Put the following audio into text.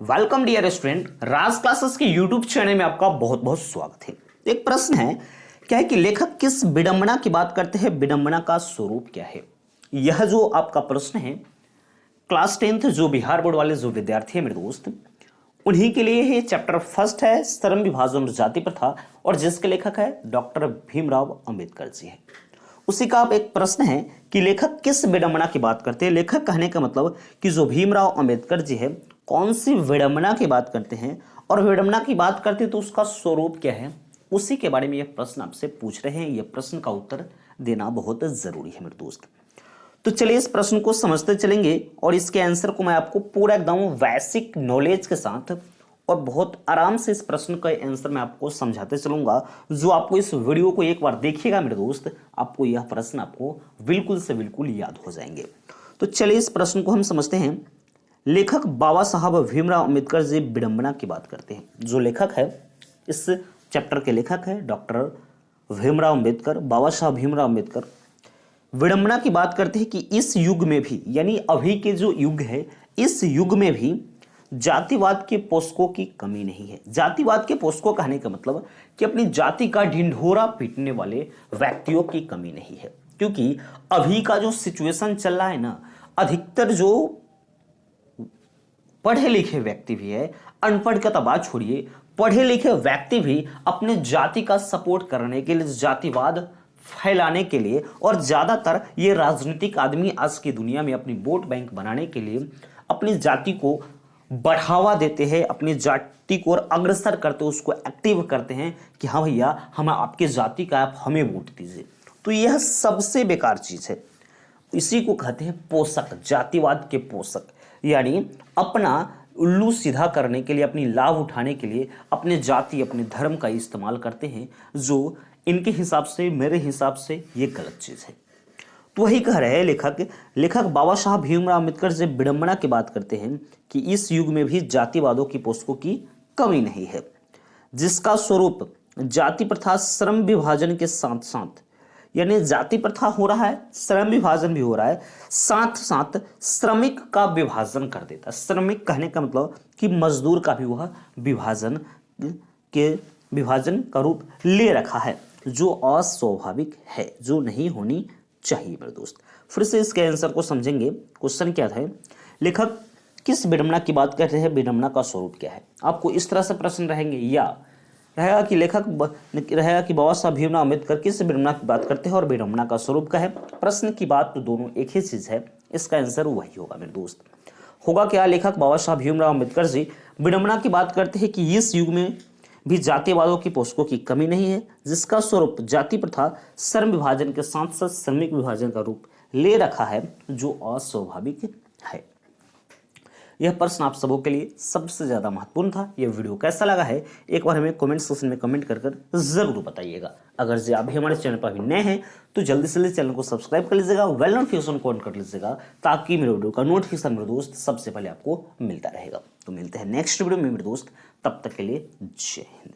Welcome dear student, राज classes के YouTube channel में आपका बहुत बहुत स्वागत है। एक प्रश्न है, क्या है कि लेखक किस विडंबना की बात करते हैं, विडंबना का स्वरूप क्या है। यह जो आपका प्रश्न है क्लास 10th जो बिहार बोर्ड वाले जो विद्यार्थी है मेरे दोस्त, उन्हीं के लिए ये चैप्टर फर्स्ट है, श्रम विभाजन और जाति प्रथा, और जिसके लेखक है डॉक्टर भीमराव अंबेडकर जी है। उसी का आप एक प्रश्न है कि लेखक किस विडंबना की बात करते हैं। लेखक कहने का मतलब कि जो भीमराव अंबेडकर जी है कौन सी विडंबना की बात करते हैं, और विडंबना की बात करते हैं तो उसका स्वरूप क्या है, उसी के बारे में यह प्रश्न आपसे पूछ रहे हैं। यह प्रश्न का उत्तर देना बहुत जरूरी है मेरे दोस्त। तो चलिए इस प्रश्न को समझते चलेंगे और इसके आंसर को मैं आपको पूरा एकदम बेसिक नॉलेज के साथ और बहुत आराम से इस प्रश्न का आंसर मैं आपको समझाते चलूंगा। जो आपको इस वीडियो को एक बार देखिएगा मेरे दोस्त, आपको यह प्रश्न आपको बिल्कुल से बिल्कुल याद हो जाएंगे। तो चलिए इस प्रश्न को हम समझते हैं। लेखक बाबा साहब भीमराव अंबेडकर जी विडंबना की बात करते हैं। जो लेखक है, इस चैप्टर के लेखक है डॉक्टर भीमराव अंबेडकर, बाबा साहब भीमराव अंबेडकर। विडंबना की बात करते हैं कि इस युग में भी, यानी अभी के जो युग है, इस युग में भी जातिवाद के पोषकों की कमी नहीं है। जातिवाद के पोषकों कहने का मतलब कि अपनी जाति का ढिंढोरा पीटने वाले व्यक्तियों की कमी नहीं है। क्योंकि अभी का जो सिचुएशन चल रहा है ना, अधिकतर जो पढ़े लिखे व्यक्ति भी है, अनपढ़ का तो बात छोड़िए, पढ़े लिखे व्यक्ति भी अपने जाति का सपोर्ट करने के लिए, जातिवाद फैलाने के लिए, और ज्यादातर ये राजनीतिक आदमी आज की दुनिया में अपनी वोट बैंक बनाने के लिए अपनी जाति को बढ़ावा देते हैं, अपनी जाति को और अग्रसर करते हैं, उसको एक्टिव करते हैं कि हाँ भैया हम आपके जाति का, आप हमें वोट दीजिए। तो यह सबसे बेकार चीज है। इसी को कहते हैं पोषक, जातिवाद के पोषक। यानी अपना उल्लू सीधा करने के लिए, अपनी लाभ उठाने के लिए अपने जाति, अपने धर्म का इस्तेमाल करते हैं, जो इनके हिसाब से, मेरे हिसाब से ये गलत चीज है। तो वही कह रहे हैं लेखक बाबा साहब भीमराव अंबेडकर से विडंबना की बात करते हैं कि इस युग में भी जातिवादों की पोषकों की कमी नहीं है, जिसका स्वरूप जाति प्रथा, श्रम विभाजन के साथ साथ, यानी जाति प्रथा हो रहा है, श्रम विभाजन भी हो रहा है, साथ साथ श्रमिक का विभाजन कर देता है। श्रमिक कहने का मतलब कि मजदूर का भी वह विभाजन का रूप ले रखा है, जो अस्वाभाविक है, जो नहीं होनी चाहिए मेरे दोस्त। फिर से इसके आंसर को समझेंगे। क्वेश्चन क्या था, लेखक किस विडंबना की बात करते हैं, विडंबना का स्वरूप क्या है। आपको इस तरह से प्रश्न रहेंगे, या रहेगा कि रहेगा कि बाबा साहब भीमराव अंबेडकर किस विडंबना की बात करते हैं और विडंबना का स्वरूप क्या है। प्रश्न की बात तो दोनों एक ही चीज है, इसका आंसर वही होगा मेरे दोस्त। होगा क्या, लेखक बाबा साहब भीमराव अंबेडकर जी विडंबना की बात करते हैं कि इस युग में भी जातिवादों की पोषकों की कमी नहीं है, जिसका स्वरूप जाति प्रथा, श्रम विभाजन के साथ साथ श्रमिक विभाजन का रूप ले रखा है, जो अस्वाभाविक है। यह प्रश्न आप सबों के लिए सबसे ज्यादा महत्वपूर्ण था। यह वीडियो कैसा लगा है एक बार हमें कमेंट सेक्शन में कमेंट कर जरूर बताइएगा। अगर जो आप भी हमारे चैनल पर अभी नए हैं तो जल्दी से चैनल को सब्सक्राइब कर लीजिएगा, बेल नोटिफिकेशन को ऑन कर लीजिएगा, ताकि मेरे वीडियो का नोटिफिकेशन मेरे दोस्त सबसे पहले आपको मिलता रहेगा। तो मिलते हैं नेक्स्ट वीडियो में मेरे दोस्त, तब तक के लिए जय हिंद।